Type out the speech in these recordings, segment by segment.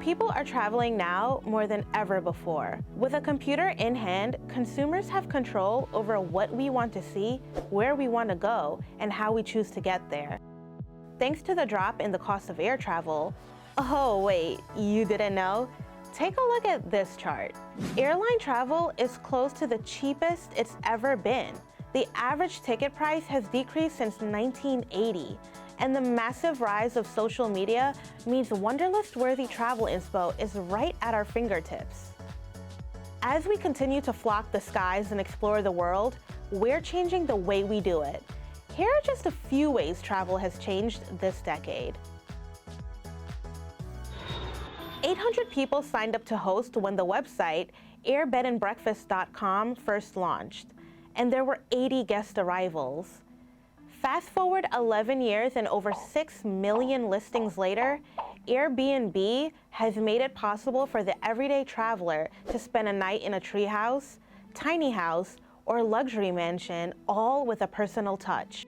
People are traveling now more than ever before. With a computer in hand, consumers have control over what we want to see, where we want to go, and how we choose to get there. Thanks to the drop in the cost of air travel, oh wait, you didn't know? Take a look at this chart. Airline travel is close to the cheapest it's ever been. The average ticket price has decreased since 1980. And the massive rise of social media means Wunderlist-worthy travel inspo is right at our fingertips. As we continue to flock the skies and explore the world, we're changing the way we do it. Here are just a few ways travel has changed this decade. 800 people signed up to host when the website airbedandbreakfast.com first launched, and there were 80 guest arrivals. Fast forward 11 years and over 6 million listings later, Airbnb has made it possible for the everyday traveler to spend a night in a treehouse, tiny house, or luxury mansion, all with a personal touch.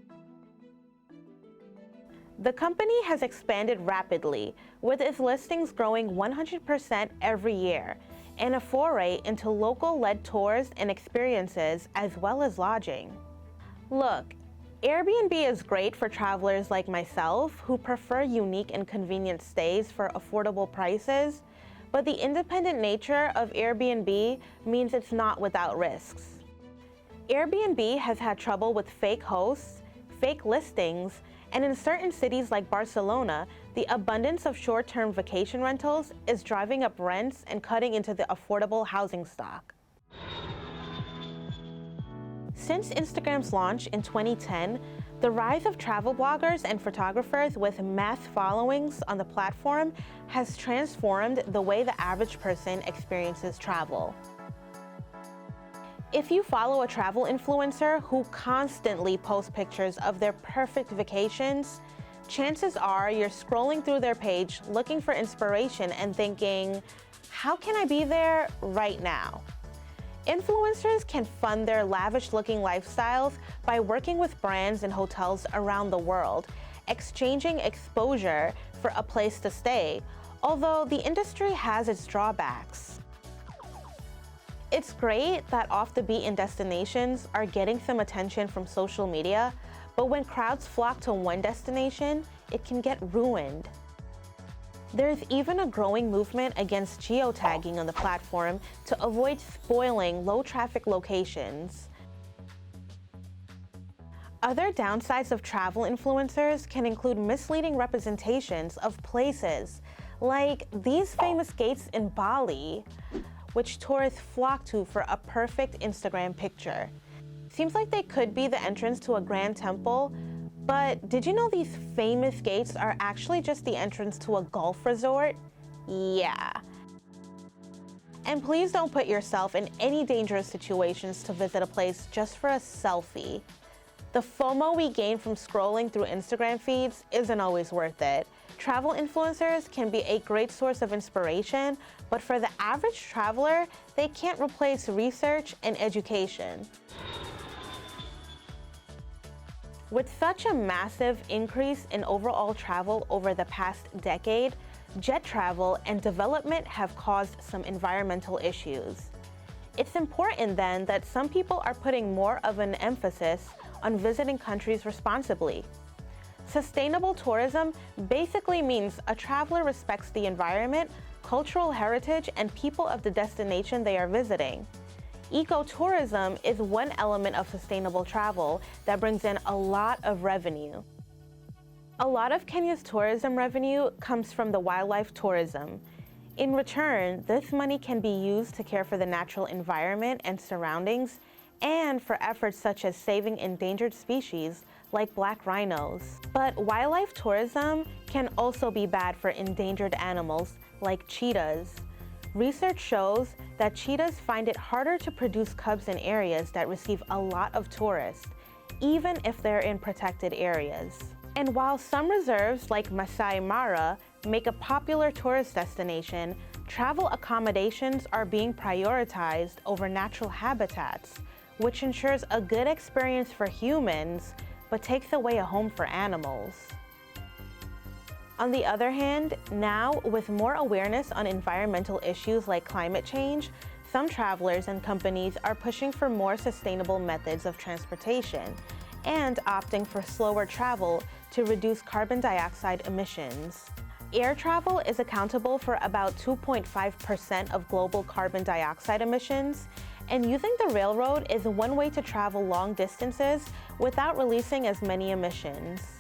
The company has expanded rapidly, with its listings growing 100% every year, and a foray into local-led tours and experiences as well as lodging. Look, Airbnb is great for travelers like myself who prefer unique and convenient stays for affordable prices, but the independent nature of Airbnb means it's not without risks. Airbnb has had trouble with fake hosts, fake listings, and in certain cities like Barcelona, the abundance of short-term vacation rentals is driving up rents and cutting into the affordable housing stock. Since Instagram's launch in 2010, the rise of travel bloggers and photographers with mass followings on the platform has transformed the way the average person experiences travel. If you follow a travel influencer who constantly posts pictures of their perfect vacations, chances are you're scrolling through their page looking for inspiration and thinking, how can I be there right now? Influencers can fund their lavish-looking lifestyles by working with brands and hotels around the world, exchanging exposure for a place to stay, although the industry has its drawbacks. It's great that off-the-beaten destinations are getting some attention from social media, but when crowds flock to one destination, it can get ruined. There's even a growing movement against geotagging on the platform to avoid spoiling low-traffic locations. Other downsides of travel influencers can include misleading representations of places, like these famous gates in Bali, which tourists flock to for a perfect Instagram picture. Seems like they could be the entrance to a grand temple, but did you know these famous gates are actually just the entrance to a golf resort? Yeah. And please don't put yourself in any dangerous situations to visit a place just for a selfie. The FOMO we gain from scrolling through Instagram feeds isn't always worth it. Travel influencers can be a great source of inspiration, but for the average traveler, they can't replace research and education. With such a massive increase in overall travel over the past decade, jet travel and development have caused some environmental issues. It's important then that some people are putting more of an emphasis on visiting countries responsibly. Sustainable tourism basically means a traveler respects the environment, cultural heritage, and people of the destination they are visiting. Ecotourism is one element of sustainable travel that brings in a lot of revenue. A lot of Kenya's tourism revenue comes from the wildlife tourism. In return, this money can be used to care for the natural environment and surroundings, and for efforts such as saving endangered species like black rhinos. But wildlife tourism can also be bad for endangered animals like cheetahs. Research shows that cheetahs find it harder to produce cubs in areas that receive a lot of tourists, even if they're in protected areas. And while some reserves like Masai Mara make a popular tourist destination, travel accommodations are being prioritized over natural habitats, which ensures a good experience for humans, but takes away a home for animals. On the other hand, now with more awareness on environmental issues like climate change, some travelers and companies are pushing for more sustainable methods of transportation and opting for slower travel to reduce carbon dioxide emissions. Air travel is accountable for about 2.5% of global carbon dioxide emissions, and using the railroad is one way to travel long distances without releasing as many emissions.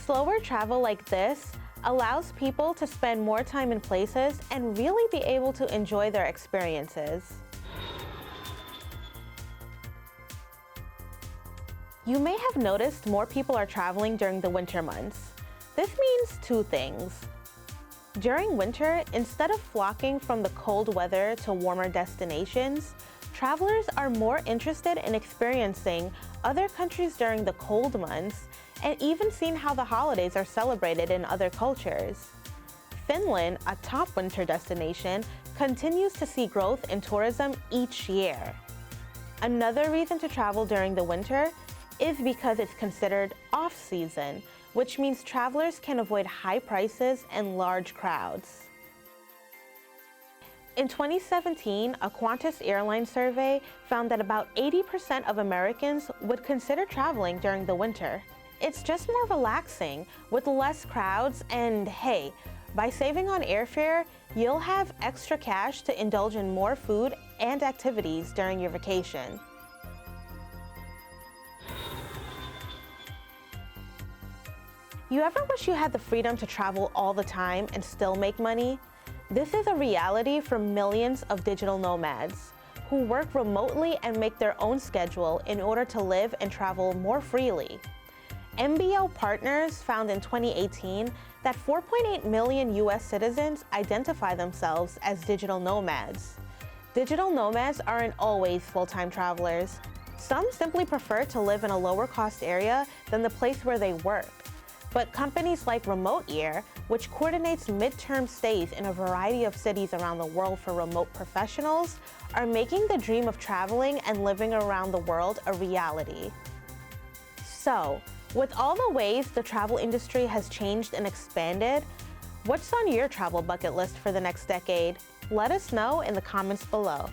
Slower travel like this allows people to spend more time in places and really be able to enjoy their experiences. You may have noticed more people are traveling during the winter months. This means two things. During winter, instead of flocking from the cold weather to warmer destinations, travelers are more interested in experiencing other countries during the cold months and even seeing how the holidays are celebrated in other cultures. Finland, a top winter destination, continues to see growth in tourism each year. Another reason to travel during the winter is because it's considered off-season, which means travelers can avoid high prices and large crowds. In 2017, a Qantas Airlines survey found that about 80% of Americans would consider traveling during the winter. It's just more relaxing with less crowds, and hey, by saving on airfare, you'll have extra cash to indulge in more food and activities during your vacation. You ever wish you had the freedom to travel all the time and still make money? This is a reality for millions of digital nomads who work remotely and make their own schedule in order to live and travel more freely. MBO Partners found in 2018 that 4.8 million US citizens identify themselves as digital nomads. Digital nomads aren't always full-time travelers. Some simply prefer to live in a lower-cost area than the place where they work. But companies like Remote Year, which coordinates midterm stays in a variety of cities around the world for remote professionals, are making the dream of traveling and living around the world a reality. So, with all the ways the travel industry has changed and expanded, what's on your travel bucket list for the next decade? Let us know in the comments below.